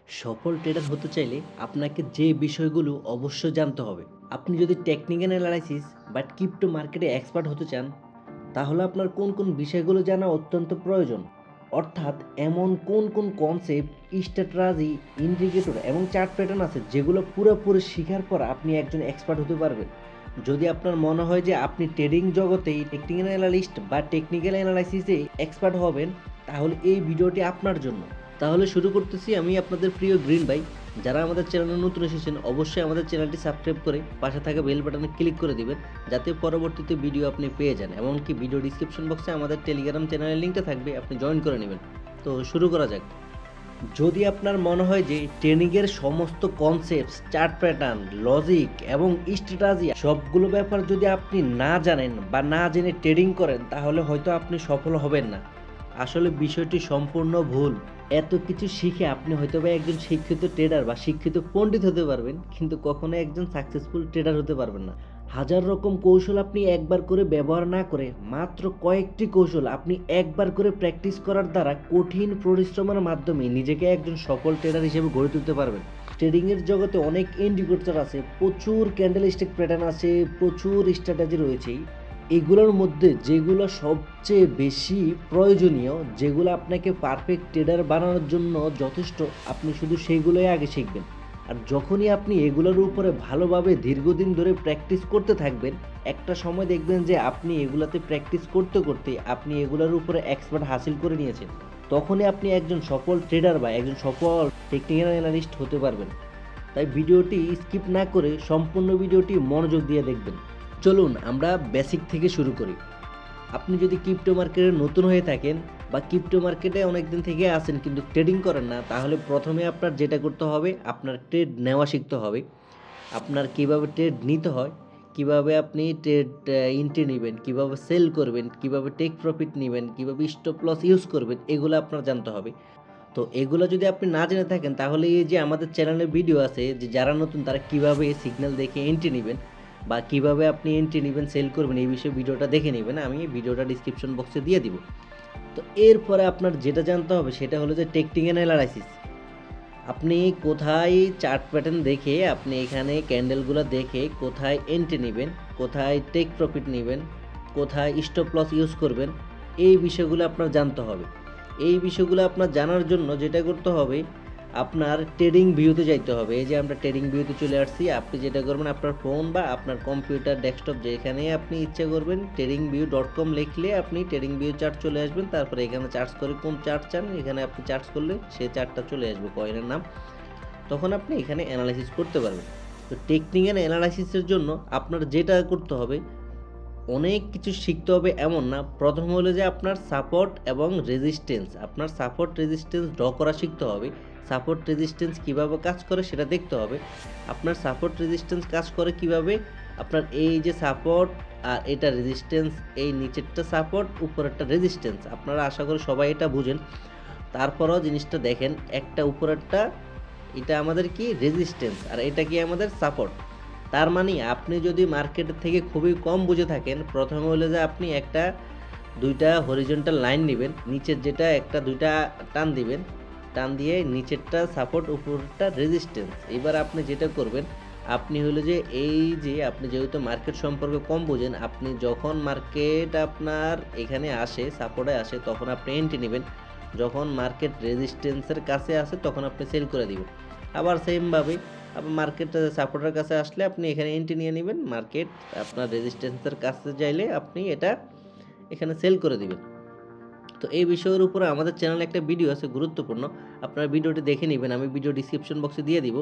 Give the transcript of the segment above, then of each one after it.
সফল ট্রেডার হতে চাইলে আপনাকে যে বিষয়গুলো অবশ্যই জানতে হবে। আপনি যদি টেকনিক্যাল অ্যানালাইসিস বা ক্রিপ্টো মার্কেটে এক্সপার্ট হতে চান, তাহলে আপনার কোন কোন বিষয়গুলো জানা অত্যন্ত প্রয়োজন। অর্থাৎ এমন কোন কোন কনসেপ্ট, স্ট্র্যাটেজি, ইন্ডিকেটর এবং চার্ট প্যাটার্ন আছে যেগুলো পুরোপুরি শেখার পর আপনি একজন এক্সপার্ট হতে পারবেন। যদি আপনার মনে হয় যে আপনি ট্রেডিং জগতেই টেকনিক্যাল অ্যানালিস্ট বা টেকনিক্যাল অ্যানালাইসিসে এক্সপার্ট হবেন, তাহলে এই ভিডিওটি আপনার জন্য। তাহলে শুরু করতেছি আমি আপনাদের প্রিয় গ্রিন ভাই। যারা আমাদের চ্যানেলে নতুন এসেছেন অবশ্যই আমাদের চ্যানেলটি সাবস্ক্রাইব করে পাশে থাকা বেল বাটনে ক্লিক করে দিবেন, যাতে পরবর্তীতে ভিডিও আপনি পেয়ে যান। এমনকি ভিডিও ডিসক্রিপশন বক্সে আমাদের টেলিগ্রাম চ্যানেলের লিঙ্কটা থাকবে, আপনি জয়েন করে নেবেন। তো শুরু করা যাক। যদি আপনার মনে হয় যে ট্রেনিংয়ের সমস্ত কনসেপ্টস, চার্ট প্যাটার্ন, লজিক এবং স্ট্র্যাটেজি সবগুলো ব্যাপার যদি আপনি না জানেন বা না জেনে ট্রেডিং করেন, তাহলে হয়তো আপনি সফল হবেন না। আসলে বিষয়টি সম্পূর্ণ ভুল। এত কিছু শিখে আপনি হয়তো বা একজন শিক্ষিত ট্রেডার বা শিক্ষিত পণ্ডিত হতে পারবেন, কিন্তু কখনো একজন সাকসেসফুল ট্রেডার হতে পারবেন না। হাজার রকম কৌশল আপনি একবার করে ব্যবহার না করে মাত্র কয়েকটি কৌশল আপনি একবার করে প্র্যাকটিস করার দ্বারা কঠিন পরিশ্রমের মাধ্যমে নিজেকে একজন সফল ট্রেডার হিসেবে গড়ে তুলতে পারবেন। ট্রেডিংয়ের জগতে অনেক ইন্ডিকেটর আছে, প্রচুর ক্যান্ডেলস্টিক প্যাটার্ন আছে, প্রচুর স্ট্র্যাটেজি রয়েছে। এগুলোর মধ্যে যেগুলো সবচেয়ে বেশি প্রয়োজনীয়, যেগুলো আপনাকে পারফেক্ট ট্রেডার বানানোর জন্য যথেষ্ট, আপনি শুধু সেইগুলোই আগে শিখবেন। আর যখনই আপনি এগুলোর উপরে ভালোভাবে দীর্ঘদিন ধরে প্র্যাকটিস করতে থাকবেন, একটা সময় দেখবেন যে আপনি এগুলাতে প্র্যাকটিস করতে করতে আপনি এগুলোর উপরে এক্সপার্ট হাসিল করে নিয়েছেন। তখনই আপনি একজন সফল ট্রেডার বা একজন সফল টেকনিক্যাল অ্যানালিস্ট হতে পারবেন। তাই ভিডিওটি স্কিপ না করে সম্পূর্ণ ভিডিওটি মনোযোগ দিয়ে দেখবেন। চলুন আমরা বেসিক থেকে শুরু করি। আপনি যদি ক্রিপ্টো মার্কেটে নতুন হয়ে থাকেন বা ক্রিপ্টো মার্কেটে অনেক দিন থেকে আছেন কিন্তু ট্রেডিং করেন না, তাহলে প্রথমে আপনার যেটা করতে হবে, আপনার ট্রেড নেওয়া শিখতে হবে। আপনার কিভাবে ট্রেড নিতে হয়, কিভাবে আপনি ট্রেড এন্ট্রি নেবেন, কিভাবে সেল করবেন, কিভাবে টেক প্রফিট নেবেন, কিভাবে স্টপ লস ইউজ করবেন, এগুলো আপনার জানতে হবে। তো এগুলো যদি আপনি না জেনে থাকেন, তাহলে এই যে আমাদের চ্যানেলে ভিডিও আছে যে যারা নতুন তারা কিভাবে সিগন্যাল দেখে এন্ট্রি নেবেন বা কিভাবে আপনি এন্ট্রি নেবেন, সেল করবেন, এই বিষয়ে ভিডিওটা দেখে নেবেন। আমি ভিডিওটা ডিসক্রিপশন বক্সে দিয়ে দিব। তো এরপরে আপনার যেটা জানতে হবে সেটা হলো যে টেকনিক্যাল অ্যানালাইসিস। আপনি কোথায় চার্ট প্যাটার্ন দেখে, আপনি এখানে ক্যান্ডেলগুলো দেখে কোথায় এন্ট্রি নেবেন, কোথায় টেক প্রফিট নেবেন, কোথায় স্টপ লস ইউজ করবেন, এই বিষয়গুলো আপনার জানতে হবে। এই বিষয়গুলো আপনার জানার জন্য যেটা করতে হবে, আপনার ট্রেডিং ভিউতে যাইতে হবে। এই যে আমরা ট্রেডিং ভিউতে চলে আসছি। আপনি যেটা করবেন, আপনার ফোন বা আপনার কম্পিউটার ডেস্কটপ যেখানে আপনি ইচ্ছা করবেন, tradingview.com লিখলে আপনি ট্রেডিং ভিউ চার্ট চলে আসবেন। তারপরে এখানে চার্জ করে কোন চার্ট চান, এখানে আপনি চার্জ করলে সেই চার্টটা চলে আসবে, কয়েনের নাম। তখন আপনি এখানে অ্যানালাইসিস করতে পারবেন। তো টেকনিক্যাল অ্যানালাইসিসের জন্য আপনার যেটা করতে হবে, অনেক কিছু শিখতে হবে এমন না। প্রথম হলো যে আপনার সাপোর্ট এবং রেজিস্ট্যান্স, আপনার সাপোর্ট রেজিস্ট্যান্স ড্র করা শিখতে হবে। সাপোর্ট রেজিস্ট্যান্স কীভাবে কাজ করে সেটা দেখতে হবে। আপনার সাপোর্ট রেজিস্ট্যান্স কাজ করে কিভাবে, আপনার এই যে সাপোর্ট আর এটা রেজিস্ট্যান্স, এই নিচেরটা সাপোর্ট উপরেরটা রেজিস্ট্যান্স, আপনারা আশা করি সবাই এটা বুঝেন। তারপরও জিনিসটা দেখেন, একটা উপরেরটা এটা আমাদের কি রেজিস্ট্যান্স আর এটা কি আমাদের সাপোর্ট। তার মানে আপনি যদি মার্কেটের থেকে খুবই কম বুঝে থাকেন, প্রথমে হলো যে আপনি একটা দুইটা হরিজন্টাল লাইন নেবেন, নিচের যেটা একটা দুইটা টান দিবেন, টান দিয়ে নিচেরটা সাপোর্ট উপরটা রেজিস্ট্যান্স। এবার আপনি যেটা করবেন, আপনি হলো যে এই যে আপনি যেহেতু মার্কেট সম্পর্কে কম বোঝেন, আপনি যখন মার্কেট আপনার এখানে আসে, সাপোর্টে আসে, তখন আপনি এন্ট্রি নেবেন। যখন মার্কেট রেজিস্ট্যান্সের কাছে আসে তখন আপনি সেল করে দিবেন। আবার সেমভাবে আপনার মার্কেট সাপোর্টের কাছে আসলে আপনি এখানে এন্ট্রি নিয়ে নেবেন। মার্কেট আপনার রেজিস্ট্যান্সের কাছে চাইলে আপনি এটা এখানে সেল করে দিবেন। তো এই বিষয়ের উপরে আমাদের চ্যানেলে একটা ভিডিও আছে গুরুত্বপূর্ণ, আপনারা ভিডিওটি দেখে নেবেন। আমি ভিডিও ডিসক্রিপশন বক্সে দিয়ে দিব।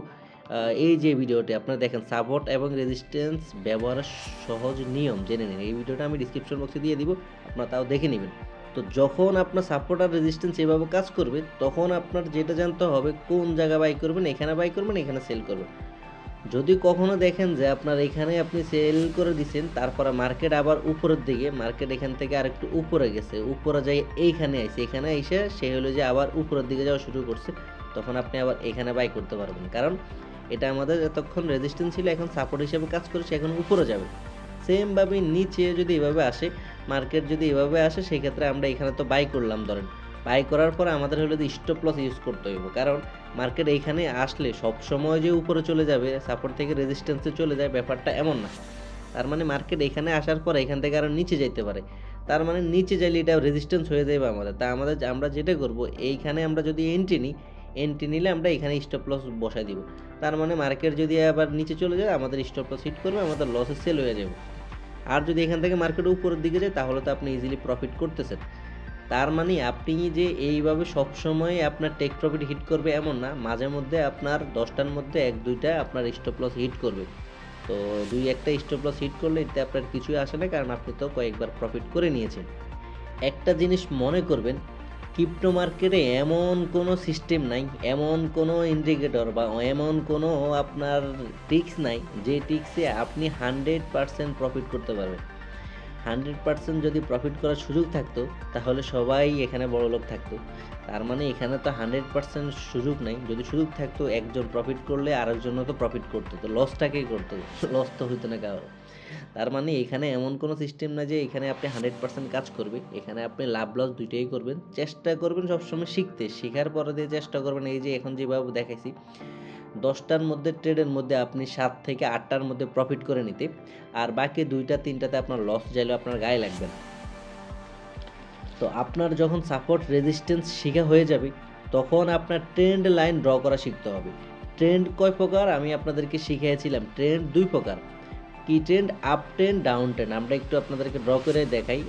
এই যে ভিডিওটি আপনারা দেখেন, সাপোর্ট এবং রেজিস্ট্যান্স ব্যবহারের সহজ নিয়ম জেনে নিন, এই ভিডিওটা আমি ডিসক্রিপশন বক্সে দিয়ে দিব, আপনারা তাও দেখে নেবেন। তো যখন আপনার সাপোর্ট আর রেজিস্ট্যান্স এভাবে কাজ করবে, তখন আপনার যেটা জানতে হবে কোন জায়গায় বাই করবেন, এখানে বাই করবেন, এখানে সেল করবেন। যদি কখনো দেখেন যে আপনার এখানে আপনি সেল করে দিচ্ছেন, তারপরে মার্কেট আবার উপরের দিকে, মার্কেট এখান থেকে আরেকটু উপরে গেছে, উপরে যাই এইখানে আইছে, এখানে এসে সে হলো যে আবার উপরের দিকে যাওয়া শুরু করছে, তখন আপনি আবার এখানে বাই করতে পারবেন। কারণ এটা আমাদের এতক্ষণ রেজিস্ট্যান্স ছিল, এখন সাপোর্ট হিসেবে কাজ করেছে, এখন উপরে যাবে। সেমভাবে নিচে যদি এভাবে আসে, মার্কেট যদি এভাবে আসে, সেক্ষেত্রে আমরা এখানে তো বাই করলাম ধরেন, বাই করার পরে আমাদের হলো যে স্টপ লস ইউজ করতে হইব, কারণ মার্কেট এইখানে আসলে সব সময় যে উপরে চলে যাবে, সাপোর্ট থেকে রেজিস্ট্যান্সে চলে যায়, ব্যাপারটা এমন না। তার মানে মার্কেট এখানে আসার পরে এখান থেকে আরও নিচে যাইতে পারে, তার মানে নিচে যাইলে এটা রেজিস্ট্যান্স হয়ে যাবে আমাদের। তা আমরা যেটা করব, এইখানে আমরা যদি এন্ট্রি নিলে আমরা এখানে স্টপ লস বসাই দিব। তার মানে মার্কেট যদি আবার নিচে চলে যায়, আমাদের স্টপ লস হিট করবে, আমাদের লসে সেল হয়ে যাবে। আর যদি এখান থেকে মার্কেট উপরের দিকে যায়, তাহলে তো আপনি ইজিলি প্রফিট করতেছেন। তার মানে আপনি যে এইভাবে সবসময় আপনার টেক প্রফিট হিট করবে এমন না, মাঝে মধ্যে আপনার 10টার মধ্যে 1-2টা আপনার স্টপ লস হিট করবে। তো 2-1টা স্টপ লস হিট করলে এতে আপনার কিছুই আসে না, কারণ আপনি তো কয়েকবার প্রফিট করে নিয়েছেন। একটা জিনিস মনে করবেন, ক্রিপ্টো মার্কেটে এমন কোনো সিস্টেম নাই, এমন কোনো ইন্ডিকেটর বা এমন কোনো আপনার ট্রিক্স নাই যে ট্রিক্সে আপনি 100% প্রফিট করতে পারবেন। 100% যদি প্রফিট করার সুযোগ থাকতো, তাহলে সবাই এখানে বড়লোক থাকতো। তার মানে এখানে তো 100% সুযোগ নাই। যদি সুযোগ থাকতো, একজন প্রফিট করলে আরেকজনও তো প্রফিট করতো, তো লসটাকেই করতো, লস তো হইতো না কারো। তার মানে এখানে এমন কোনো সিস্টেম না যে এখানে আপনি 100% কাজ করবে। এখানে আপনি লাভ লস দুইটাই করবেন, চেষ্টা করবেন সবসময় শিখতে, শেখার পরে দিয়ে চেষ্টা করবেন এই যে এখন যেভাবে দেখাইছি 10টার মধ্যে ট্রেডের মধ্যে আপনি 7 থেকে 8টার মধ্যে প্রফিট করে নিতে, আর বাকি 2টা-3টাতে আপনার লস যাইলেও আপনার গায়ে লাগবে না। তো আপনার যখন সাপোর্ট রেজিস্ট্যান্স শেখা হয়ে যাবে, তখন আপনার ট্রেন্ড লাইন ড্র করা শিখতে হবে। ট্রেন্ড কয় প্রকার আমি আপনাদেরকে শিখিয়েছিলাম, ট্রেন্ড 2 প্রকার। কি trend? Up trend, down trend. আমরা একটু আপনাদেরকে ড্র করে দেখাই।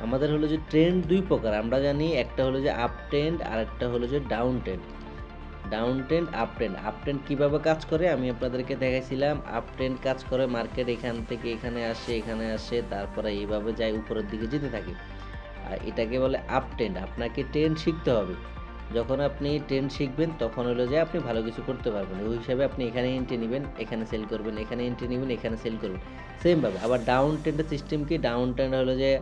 আমাদের হলো যে ট্রেন্ড 2 প্রকার আমরা জানি, একটা হলো যে আপ ট্রেন্ড আর একটা হলো যে down trend. Down trend, up trend. Up trend কীভাবে কাজ করে আমি আপনাদেরকে দেখাইছিলাম। আপ ট্রেন্ড কাজ করে, মার্কেট এখান থেকে এখানে আসে, তারপরে এইভাবে যায়, উপরের দিকে যেতে থাকে, আর এটাকে বলে আপ ট্রেন্ড। আপনাকে ট্রেন্ড শিখতে হবে। যখন আপনি ট্রেন্ড শিখবেন, তখন হলো যে আপনি ভালো কিছু করতে পারবেন। ওই হিসাবে আপনি এখানে এন্ট্রি নেবেন, এখানে সেল করবেন, এখানে এন্ট্রি নেবেন, এখানে সেল করবেন, সেমভাবে। আবার ডাউন ট্রেন্ডের সিস্টেম কি? ডাউন ট্রেন্ড হলো যে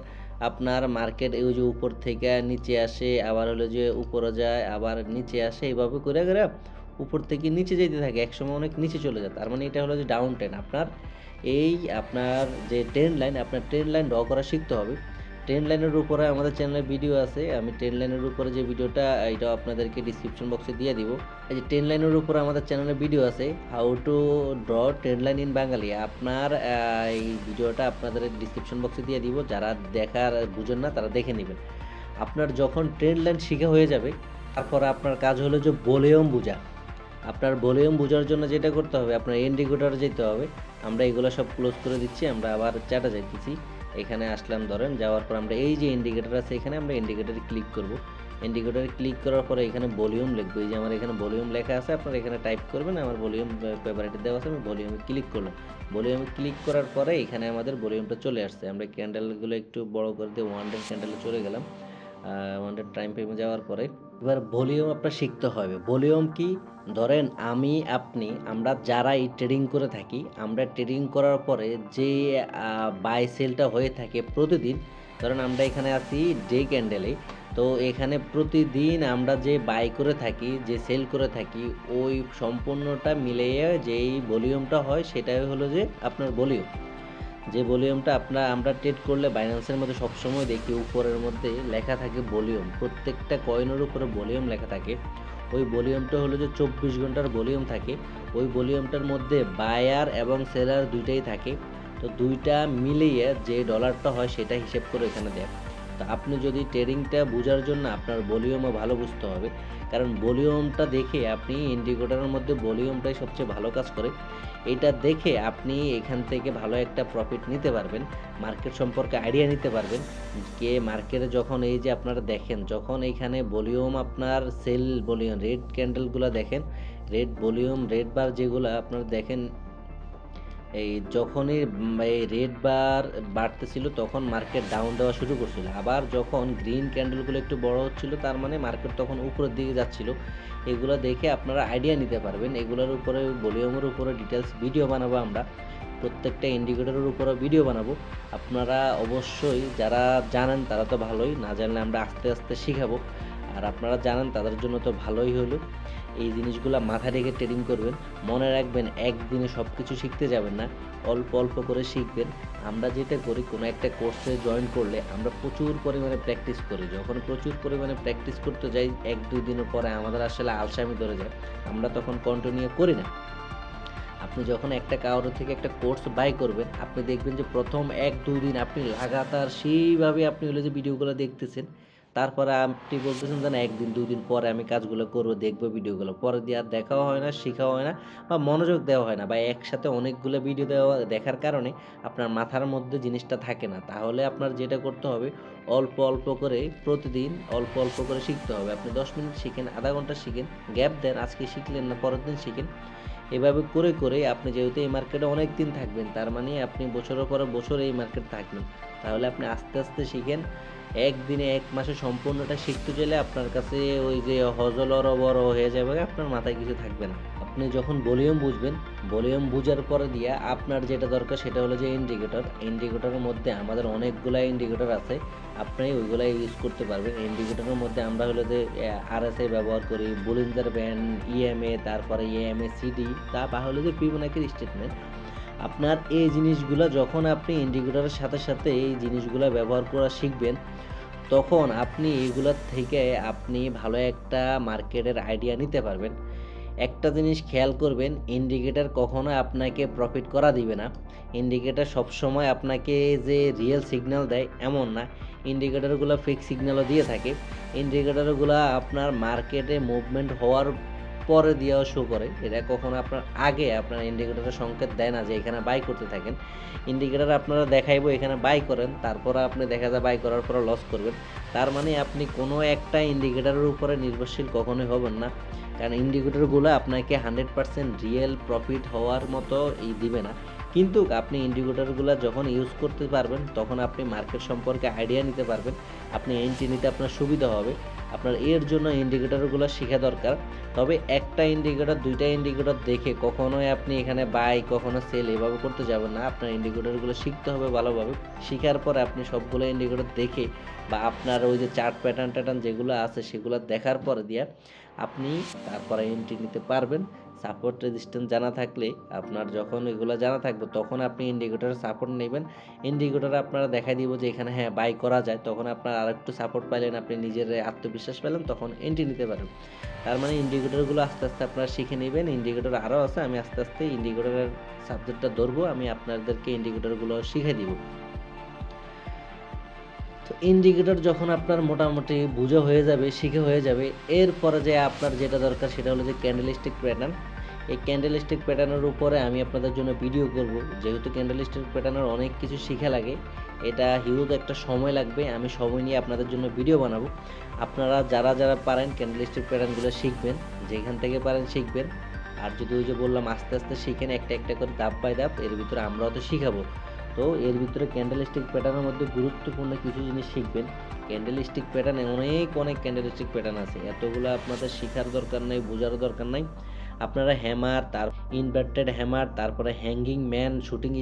আপনার মার্কেট ওই যে উপর থেকে নিচে আসে, আবার হলো যে উপরে যায়, আবার নিচে আসে, এইভাবে করে করে উপর থেকে নিচে যেতে থাকে, একসময় অনেক নিচে চলে যায়। তার মানে এটা হলো যে ডাউন ট্রেন্ড। আপনার যে ট্রেন্ড লাইন, আপনার ট্রেন্ড লাইন ড্র করা শিখতে হবে। ট্রেন্ড লাইনের উপরে আমাদের চ্যানেলে ভিডিও আছে, আমি ট্রেন্ড লাইনের উপরে যে ভিডিওটা, এটা আপনাদেরকে ডিসক্রিপশন বক্সে দিয়ে দিব। এই যে ট্রেন্ড লাইনের উপরে আমাদের চ্যানেলে ভিডিও আছে, how to draw trend line in Bengali. আপনার এই ভিডিওটা আপনাদের ডিসক্রিপশন বক্সে দিয়ে দিব, যারা দেখার বুঝেন না তারা দেখে নেবেন। আপনার যখন ট্রেন্ড লাইন শেখা হয়ে যাবে, তারপর আপনার কাজ হলো যে ভলিউম বোঝা। আপনার ভলিউম বোঝার জন্য যেটা করতে হবে, আপনার ইন্ডিকেটরে যেতে হবে। আমরা এগুলো সব ক্লোজ করে দিচ্ছি, আমরা আবার চার্টে যাইতেছি। এখানে আসলাম, ধরেন যাওয়ার পর আমরা এই যে ইন্ডিকেটর আছে, এখানে আমরা ইন্ডিকেটরে ক্লিক করব। ইন্ডিকেটরে ক্লিক করার পরে এখানে ভলিউম লিখবো। এই যে আমার এখানে ভলিউম লেখা আছে, আপনারা এখানে টাইপ করবেন। আমার ভলিউম পেপারটি দেওয়া আছে, আমি ভলিউমে ক্লিক করলাম। ভলিউমে ক্লিক করার পরে এখানে আমাদের ভলিউমটা চলে আসছে। আমরা ক্যান্ডেলগুলো একটু বড় করে দিয়ে 100 ক্যান্ডেলে চলে গেলাম। 100 টাইম ফ্রেমে যাওয়ার পরে এবার ভলিউম আপনার শিখতে হবে। ভলিউম কি? ধরেন আমরা যারা এই ট্রেডিং করে থাকি, আমরা ট্রেডিং করার পরে যে বাই সেলটা হয়ে থাকে প্রতিদিন, ধরেন আমরা এখানে আছি ডে ক্যান্ডেলে, তো এখানে প্রতিদিন আমরা যে বাই করে থাকি, যে সেল করে থাকি, ওই সম্পূর্ণটা মিলিয়ে যেই ভলিউমটা হয়, সেটাই হলো যে আপনার ভলিউম। যে ভলিউমটা আমরা ট্রেড করলে বাইন্যান্সের মধ্যে সবসময় দেখি উপরের মধ্যে লেখা থাকে ভলিউম, প্রত্যেকটা কয়েনের উপরে ভলিউম লেখা থাকে। ওই ভলিউমটা হলো যে 24 ঘন্টার ভলিউম থাকে। ওই ভলিউমটার মধ্যে বায়ার এবং সেলার দুইটাই থাকে। তো দুইটা মিলিয়ে যে ডলারটা হয়, সেটা হিসেব করে এখানে দেয়। তো আপনি যদি ট্রেডিংটা বোঝার জন্য আপনার ভলিউমও ভালো বুঝতে হবে, কারণ ভলিউমটা দেখে আপনি ইন্ডিকেটরের মধ্যে ভলিউমটাই সবচেয়ে ভালো কাজ করে। এটা দেখে আপনি এখান থেকে ভালো একটা প্রফিট নিতে পারবেন, মার্কেট সম্পর্কে আইডিয়া নিতে পারবেন। মার্কেটে যখন এই যে আপনারা দেখেন, যখন এইখানে ভলিউম আপনার সেল ভলিউম রেড ক্যান্ডেলগুলো দেখেন, রেড ভলিউম রেড বার যেগুলো আপনারা দেখেন, এই যখনই এই রেড বার বাড়তেছিল, তখন মার্কেট ডাউন দেওয়া শুরু করছিল। আবার যখন গ্রিন ক্যান্ডেলগুলো একটু বড় হচ্ছিল, তার মানে মার্কেট তখন উপরের দিকে যাচ্ছিল। এগুলো দেখে আপনারা আইডিয়া নিতে পারবেন। এগুলোর উপরে ভলিউমের উপরে ডিটেলস ভিডিও বানাবো আমরা, প্রত্যেকটা ইন্ডিকেটরের উপরে ভিডিও বানাবো। আপনারা অবশ্যই যারা জানেন তারা তো ভালোই, না জানলে আমরা আস্তে আস্তে শিখাবো। আর আপনারা জানেন তাদের জন্য তো ভালোই হলো। এই জিনিসগুলো মাথায় রেখে ট্রেডিং করবেন। মনে রাখবেন একদিনে সব কিছু শিখতে যাবেন না, অল্প অল্প করে শিখবেন। আমরা যেটা করি, কোনো একটা কোর্সে জয়েন করলে আমরা প্রচুর পরিমাণে প্র্যাকটিস করি। যখন প্রচুর পরিমাণে প্র্যাকটিস করতে যাই 1-2 দিনের পরে আমাদের আসলে আলসামি ধরে যায়, আমরা তখন কন্টিনিউ করি না। আপনি যখন একটা কারোর থেকে একটা কোর্স বাই করবেন, আপনি দেখবেন যে প্রথম 1-2 দিন আপনি লাগাতার সেইভাবে আপনি হলো যে ভিডিওগুলো দেখতেছেন। তারপরে আপনি বলতেছেন যে না 1 দিন 2 দিন পরে আমি কাজগুলো করব, দেখব ভিডিওগুলো। পরে দিয়ে আর দেখাও হয় না, শেখাও হয় না বা মনোযোগ দেওয়া হয় না, বা একসাথে অনেকগুলো ভিডিও দেখার কারণে আপনার মাথার মধ্যে জিনিসটা থাকে না। তাহলে আপনার যেটা করতে হবে, অল্প অল্প করে প্রতিদিন অল্প অল্প করে শিখতে হবে। আপনি 10 মিনিট শিখেন, আধা ঘন্টা শিখেন, গ্যাপ দেন, আজকে শিখলেন না পরের দিন শিখেন। এভাবে করে করে আপনি যেহেতু এই মার্কেটে অনেক দিন থাকবেন, তার মানে আপনি বছরের পর বছর এই মার্কেট থাকবেন। তাহলে আপনি আস্তে আস্তে শিখেন। একদিনে 1 মাসে সম্পূর্ণটা শিখতে চাইলে আপনার কাছে ওই যে হজলর বড় হয়ে যাবে, আপনার মাথায় কিছু থাকবে না। আপনি যখন ভলিউম বুঝবেন, ভলিউম বুঝার পরে দিয়া আপনার যেটা দরকার সেটা হলো যে ইন্ডিকেটর। ইন্ডিকেটরের মধ্যে আমাদের অনেকগুলা ইন্ডিকেটর আছে, আপনি ওইগুলা ইউজ করতে পারবেন। ইন্ডিকেটরের মধ্যে আমরা হলো যে আরএসআই ব্যবহার করি, বুলিঞ্জার ব্যান্ড, ইএমএ, তারপরে ইএমএ সিডি, তা বা হলো যে ফিবোনাকির স্টেটমেন্ট। আপনার এই জিনিসগুলো যখন আপনি ইন্ডিকেটরের সাথে সাথে এই জিনিসগুলো ব্যবহার করা শিখবেন, তখন আপনি এগুলোর থেকে আপনি ভালো একটা মার্কেটের আইডিয়া নিতে পারবেন। একটা জিনিস খেয়াল করবেন, ইন্ডিকেটর কখনো আপনাকে প্রফিট করা দিবে না। ইন্ডিকেটর সবসময় আপনাকে যে রিয়েল সিগন্যাল দেয় এমন না। ইন্ডিকেটরগুলো ফেক সিগন্যালও দিয়ে থাকে। ইন্ডিকেটরগুলো আপনার মার্কেটে মুভমেন্ট হওয়ার পরে দিয়েও শো করে। এটা কখনো আপনার আগে আপনার ইন্ডিকেটরের সংকেত দেয় না যে এখানে বাই করতে থাকেন। ইন্ডিকেটর আপনারা দেখাইবো এখানে বাই করেন, তারপরে আপনি দেখা যায় বাই করার পরে লস করবেন। তার মানে আপনি কোনো একটা ইন্ডিকেটরের উপরে নির্ভরশীল কখনোই হবেন না, কারণ ইন্ডিকেটরগুলো আপনাকে 100% রিয়েল প্রফিট হওয়ার মতো দিবে না। কিন্তু আপনি ইন্ডিকেটরগুলো যখন ইউজ করতে পারবেন, তখন আপনি মার্কেট সম্পর্কে আইডিয়া নিতে পারবেন, আপনি এন্ট্রি নিতে আপনার সুবিধা হবে। আপনার এর জন্য ইন্ডিকেটরগুলো শেখা দরকার। তবে একটা ইন্ডিকেটর, দুইটা ইন্ডিকেটর দেখে কখনোই আপনি এখানে বাই, কখনো সেল এভাবে করতে যাবেন না। আপনার ইন্ডিকেটরগুলো শিখতে হবে ভালোভাবে। শেখার পরে আপনি সবগুলো ইন্ডিকেটর দেখে বা আপনার ওই যে চার্ট প্যাটার্ন যেগুলো আছে সেগুলো দেখার পরে দিয়ে আপনি তারপরে এন্ট্রি নিতে পারবেন। সাপোর্ট রেজিস্ট্যান্স জানা থাকলে, আপনার যখন এগুলো জানা থাকবে তখন আপনি ইন্ডিকেটরের সাপোর্ট নেবেন। ইন্ডিকেটরে আপনারা দেখাই দিব যে এখানে হ্যাঁ বাই করা যায়, তখন আপনার আরেকটু সাপোর্ট পাইলেন, আপনি নিজের আত্মবিশ্বাস পেলেন, তখন এন্ট্রি নিতে পারেন। তার মানে ইন্ডিকেটরগুলো আস্তে আস্তে আপনারা শিখে নেবেন। ইন্ডিকেটর আরও আছে, আমি আস্তে আস্তে ইন্ডিকেটরের সাবজেক্টটা ধরবো, আমি আপনাদেরকে ইন্ডিকেটরগুলো শিখে দিব। তো ইন্ডিকেটর যখন আপনার মোটামুটি বোঝা হয়ে যাবে, শিখে হয়ে যাবে, এরপরে যে আপনার যেটা দরকার সেটা হলো যে ক্যান্ডেলস্টিক প্যাটার্ন। এই ক্যান্ডেলস্টিক প্যাটার্নের উপরে আমি আপনাদের জন্য ভিডিও করব, যেহেতু ক্যান্ডেলস্টিক প্যাটার্নের অনেক কিছু শেখা লাগে, এটা হিউজ একটা সময় লাগবে। আমি সময় নিয়ে আপনাদের জন্য ভিডিও বানাবো। আপনারা যারা যারা পারেন ক্যান্ডেলস্টিক প্যাটার্নগুলো শিখবেন, যেখান থেকে পারেন শিখবেন। আর যদি ওই যে বললাম আস্তে আস্তে শিখেন, একটা একটা করে ধাপ বাই ধাপ, এর ভিতরে আমরাও তো শিখাবো। তো এর ভিতরে ক্যান্ডেলস্টিক প্যাটার্নের মধ্যে গুরুত্বপূর্ণ কিছু জিনিস শিখবেন। ক্যান্ডেলস্টিক প্যাটার্নে অনেক ক্যান্ডেলস্টিক প্যাটার্ন আছে, এতগুলো আপনাদের শেখার দরকার নাই, বোঝারও দরকার নাই। আপনারা হ্যামার, তার ইনভার্টেড হ্যামার, তারপরে hanging man, shooting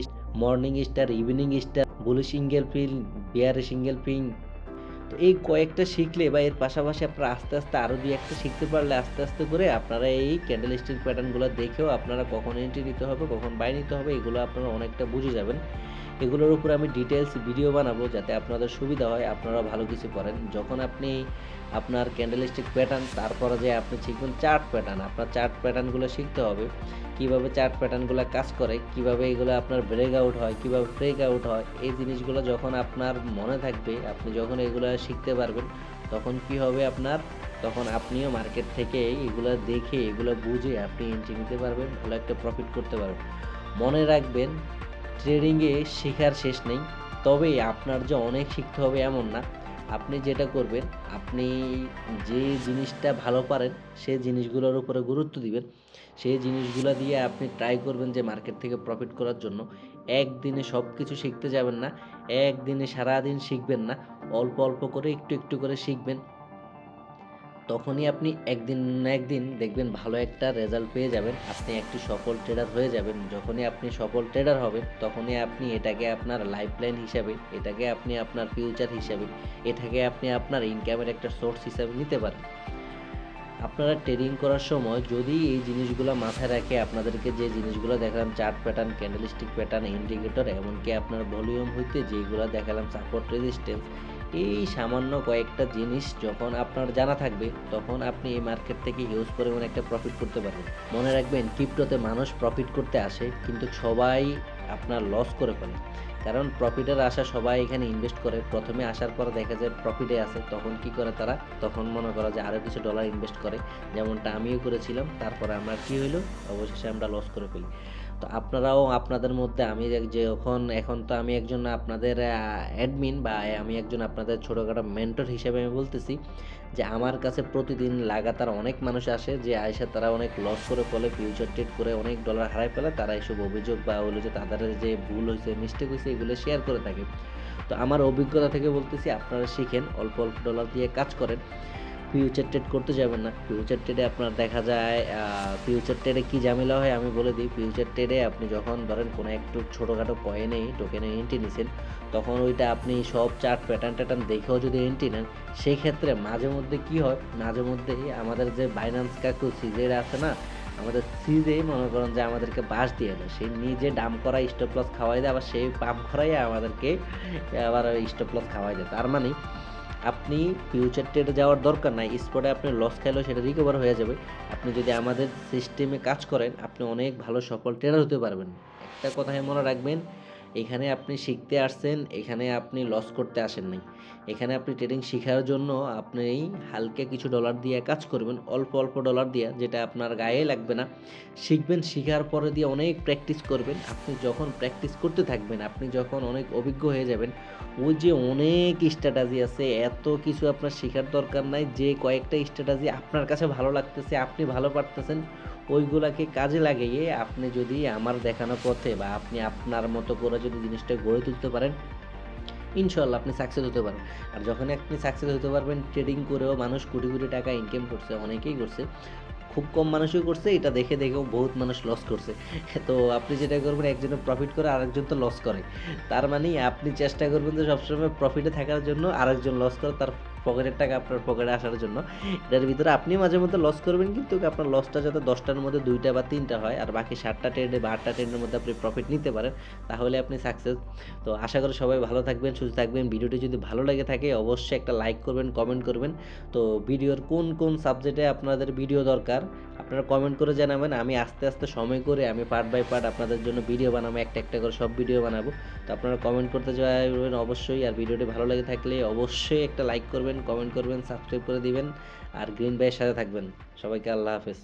morning star, evening star, bullish engulfing, bear engulfing, তো এই কয়েকটা শিখলে বা এর পাশাপাশি আপনারা আস্তে আস্তে আরও দুই একটা শিখতে পারলে আস্তে আস্তে করে আপনারা এই ক্যান্ডেলস্টিক প্যাটার্নগুলো দেখেও আপনারা কখন এন্ট্রি নিতে হবে, কখন বাই নিতে হবে, এগুলো আপনারা অনেকটা বুঝে যাবেন। এগুলোর উপর আমি ডিটেলস ভিডিও বানাবো যাতে আপনাদের সুবিধা হয়, আপনারা ভালো কিছু করেন। যখন আপনি আপনার ক্যান্ডেলস্টিক প্যাটার্ন, তারপরে যে আপনি শিখবেন চার্ট প্যাটার্ন, আপনার চার্ট প্যাটার্নগুলো শিখতে হবে, কীভাবে চার্ট প্যাটার্নগুলো কাজ করে, কীভাবে এগুলো আপনার ব্রেক আউট হয়, কীভাবে ব্রেক আউট হয়, এই জিনিসগুলো যখন আপনার মনে থাকবে, আপনি যখন এগুলো শিখতে পারবেন, তখন কি হবে আপনার, তখন আপনিও মার্কেট থেকে এগুলো দেখে এগুলো বুঝে আপনি এন্ট্রি নিতে পারবেন, ভালো একটা প্রফিট করতে পারবেন। মনে রাখবেন, ট্রেডিংয়ে শেখার শেষ নেই, তবে আপনার যে অনেক শিখতে হবে এমন না। আপনি যেটা করবেন, আপনি যে জিনিসটা ভালো পারেন সেই জিনিসগুলোর উপরে গুরুত্ব দিবেন। সেই জিনিসগুলো দিয়ে আপনি ট্রাই করবেন যে মার্কেট থেকে প্রফিট করার জন্য। একদিনে সব কিছু শিখতে যাবেন না, একদিনে সারাদিন শিখবেন না, অল্প অল্প করে একটু একটু করে শিখবেন। তখনই আপনি একদিন না একদিন দেখবেন ভালো একটা রেজাল্ট পেয়ে যাবেন, আপনি একটি সফল ট্রেডার হয়ে যাবেন। যখনই আপনি সফল ট্রেডার হবেন তখনই আপনি এটাকে আপনার লাইফলাইন হিসাবে, এটাকে আপনি আপনার ফিউচার হিসাবে, এটাকে আপনি আপনার ইনকামের একটা সোর্স হিসাবে নিতে পারেন। আপনারা ট্রেডিং করার সময় যদি এই জিনিসগুলো মাথায় রাখে, আপনাদেরকে যে জিনিসগুলো দেখালাম, chart pattern, candlestick pattern, indicator, এমনকি আপনার ভলিউম হইতে যেগুলো দেখালাম, সাপোর্ট, রেজিস্ট্যান্স, এই সামান্য কয়েকটা জিনিস যখন আপনার জানা থাকবে তখন আপনি এই মার্কেট থেকে হিউজ পরিমাণে একটা প্রফিট করতে পারবেন। মনে রাখবেন, ক্রিপ্টোতে মানুষ প্রফিট করতে আসে কিন্তু সবাই আপনার লস করে ফেলে। কারণ প্রফিটের আশা সবাই এখানে ইনভেস্ট করে, প্রথমে আসার পর দেখা যায় প্রফিটে আছে, তখন কি করে তারা, তখন মনে করা যে আরও কিছু ডলার ইনভেস্ট করে, যেমনটা আমিও করেছিলাম। তারপরে আমার কি হইলো, অবশেষে আমরা লস করে ফেলি। তো আপনারাও আপনাদের মধ্যে, আমি এখন তো আমি একজন আপনাদের অ্যাডমিন, বা আমি একজন আপনাদের ছোটোখাটো মেন্টর হিসেবে আমি বলতেছি যে আমার কাছে প্রতিদিন লাগাতার অনেক মানুষ আসে, যে আয়সা তারা অনেক লস করে ফেলে, ফিউচার ট্রেড করে অনেক ডলার হারাই ফেলে, তারা এসব অভিযোগ বা হলো যে তাদের যে ভুল হয়েছে, মিস্টেক হয়েছে, এগুলো শেয়ার করে থাকে। তো আমার অভিজ্ঞতা থেকে বলতেছি, আপনারা শিখেন, অল্প অল্প ডলার দিয়ে কাজ করেন। ফিউচার ট্রেড করতে যাবেন না। ফিউচার ট্রেডে আপনার দেখা যায়, ফিউচার ট্রেডে কী ঝামেলা হয় আমি বলে দিই। ফিউচার ট্রেডে আপনি যখন ধরেন কোনো একটু ছোটোখাটো টোকেনে এন্ট্রি নিছেন, তখন ওইটা আপনি সব চার্ট প্যাটার্ন দেখেও যদি এন্ট্রি নেন, সেই ক্ষেত্রে মাঝে মধ্যে কী হয়, মাঝে মধ্যে আমাদের যে বাইন্যান্স কাকু সিজের আছে না, আমাদের সিজে মনে করেন যে আমাদেরকে বাস দিয়ে দেয়, সেই নিজে ডাম করা স্টপ লস খাওয়াই দেয়, আবার সেই পাম্প করাই আমাদেরকে আবার স্টপ লস খাওয়াই দেয়। তার মানে আপনি ফিউচার ট্রেডে যাওয়ার দরকার নাই, স্পটে আপনি লস খাইলেও সেটা রিকভার হয়ে যাবে। আপনি যদি আমাদের সিস্টেমে কাজ করেন, আপনি অনেক ভালো সফল ট্রেডার হতে পারবেন। একটা কথাই মনে রাখবেন, এখানে আপনি শিখতে আসছেন, এখানে আপনি লস করতে আসেন নাই। এখানে আপনি ট্রেডিং শেখার জন্য আপনি হালকা কিছু ডলার দিয়ে কাজ করবেন, অল্প অল্প ডলার দিয়ে, যেটা আপনার গায়ে লাগবে না। শিখবেন, শিখার পরে দিয়ে অনেক প্র্যাকটিস করবেন। আপনি যখন প্র্যাকটিস করতে থাকবেন, আপনি যখন অনেক অভিজ্ঞ হয়ে যাবেন, ওই যে অনেক স্ট্র্যাটেজি আছে, এত কিছু আপনার শেখার দরকার নাই। যে কয়েকটা স্ট্র্যাটেজি আপনার কাছে ভালো লাগতেছে, আপনি ভালো পারতেছেন, ওইগুলাকে কাজে লাগিয়ে আপনি যদি আমার দেখানো পথে বা আপনি আপনার মতো করে যদি জিনিসটা গড়ে তুলতে পারেন, ইনশাল্লাহ আপনি সাকসেস হতে পারেন। আর যখন আপনি সাকসেস হতে পারবেন, ট্রেডিং করেও মানুষ কোটি কোটি টাকা ইনকাম করছে, অনেকেই করছে, খুব কম মানুষই করছে, এটা দেখেও বহুত মানুষ লস করছে। তো আপনি যেটা করবেন, একজনে প্রফিট করে আরেকজন তো লস করে, তার মানে আপনি চেষ্টা করবেন যে সবসময় প্রফিটে থাকার জন্য, আরেকজন লস করে তার পকেটের টাকা আপনার পকেটে আসার জন্য। এটার ভিতরে আপনি মাঝে মধ্যে লস করবেন, কিন্তু আপনার লসটা যাতে 10টার মধ্যে 2টা বা 3টা হয়, আর বাকি 7টা ট্রেডে বা 8টা ট্রেডের মধ্যে আপনি প্রফিট নিতে পারেন, তাহলে আপনি সাকসেস। তো আশা করি সবাই ভালো থাকবেন, সুস্থ থাকবেন। ভিডিওটি যদি ভালো লেগে থাকে অবশ্যই একটা লাইক করবেন, কমেন্ট করবেন। তো ভিডিওর কোন কোন সাবজেক্টে আপনাদের ভিডিও দরকার আপনারা কমেন্ট করে জানাবেন। আমি আস্তে আস্তে সময় করে আমি পার্ট বাই পার্ট আপনাদের জন্য ভিডিও বানাবো, একটা একটা করে সব ভিডিও বানাবো। তো আপনারা কমেন্ট করতে যাবেন অবশ্যই। আর ভিডিওটি ভালো লেগে থাকলে অবশ্যই একটা লাইক করবেন, কমেন্ট করবেন, সাবস্ক্রাইব করে দিবেন, আর গ্রিন ভাইয়ের সাথে থাকবেন। সবাইকে আল্লাহ হাফেজ।